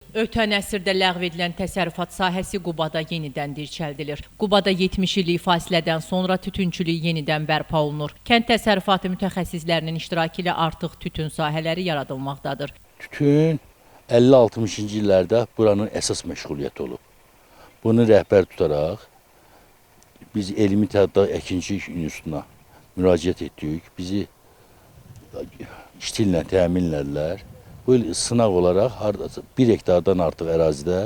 Ötən əsrdə ləğv edilən təsərrüfat sahəsi Qubada yenidən dirçəldilir. Qubada 70 illik fasilədən sonra tütünçülük yenidən bərpa olunur. Kənd təsərrüfatı mütəxəssislərinin iştirakı ilə artıq tütün sahələri yaradılmaqdadır. Tütün 50-60-cı illərdə buranın əsas məşğuliyyəti olub. Bunu rəhbər tutaraq biz Elmi Tədqiqat Əkinçilik İnstitutuna müraciət etdik. Bizi işçillə təminlədilər. Bu il sınaq olaraq 1 hektardan artıq ərazidə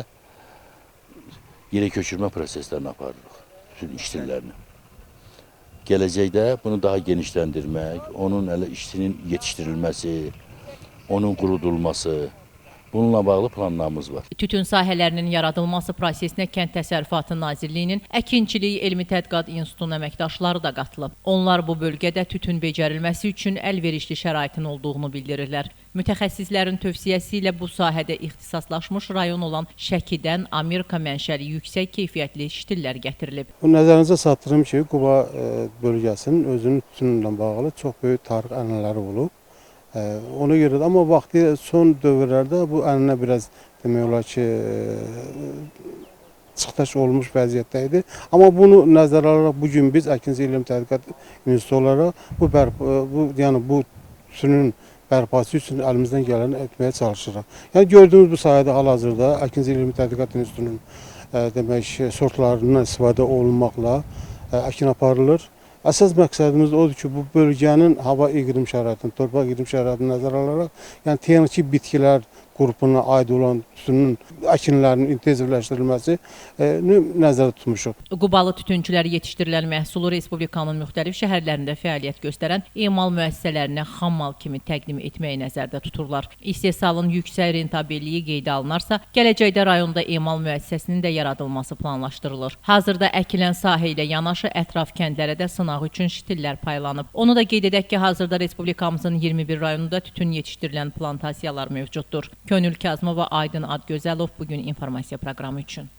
yerə köçürmə proseslərini aparırıq, bütün işçilərini. Gələcəkdə bunu daha genişləndirmək, onun işçinin yetişdirilməsi, onun qurudulması, bununla bağlı planlarımız var. Tütün sahələrinin yaradılması prosesinə Kənd Təsərrüfatı Nazirliyinin Əkinçilik Elmi Tədqiqat İnstitutunun əməkdaşları da qatılıb. Onlar bu bölgədə tütün becərilməsi üçün əlverişli şəraitin olduğunu bildirirlər. Mütəxəssislərin tövsiyəsi ilə bu sahədə ixtisaslaşmış rayon olan Şəkidən Amerika mənşəli yüksək keyfiyyətli ştillər gətirilib. Nəzərinizə çatdırım ki, Quba bölgəsinin özünün tütünlə bağlı çox böyük tarix ənənələri olub. Ona görə də, amma vaxtı son dövrlərdə bu ənənə biraz demək olar ki, çıxdaş olmuş vəziyyətdə idi. Amma bunu nəzərə alaraq bugün biz Əkinçilik Elmi Tədqiqat İnstitutu olaraq bu tütünün bərpası üçün əlimizdən gələni etməyə çalışırıq. Yəni gördüyünüz bu sayədə hal-hazırda Əkinçilik Elmi Tədqiqat İnstitutunun demək sortlarından istifadə olunmaqla əkin aparılır. Əsas məqsədimiz odur ki, bu bölgənin hava iqlim şəraitini, torpaq iqlim şəraitini nəzərə alaraq, yəni texniki bitkilər qrupuna aid olan tütünün əkinlərinin intensivləşdirilməsini nəzərdə tutmuşuq. Qubalı tütünçülər yetişdirilən məhsulu Respublikanın müxtəlif şəhərlərində fəaliyyət göstərən emal müəssisələrinə xam mal kimi təqdim etməyi nəzərdə tuturlar. İstehsalın yüksək rentabelliyi qeydə alınarsa, gələcəkdə rayonda emal müəssisəsinin də yaradılması planlaşdırılır. Hazırda əkilən sahə ilə yanaşı ətraf kəndlərə də sınaq üçün ştillər paylanıb. Onu da qeyd edək ki, hazırda Respublikamızın 21 rayonunda tütün yetişdirilən plantasiyalar mövcuddur. Könül Kazımova, Aydın Adgözəlov bugün informasiya proqramı üçün.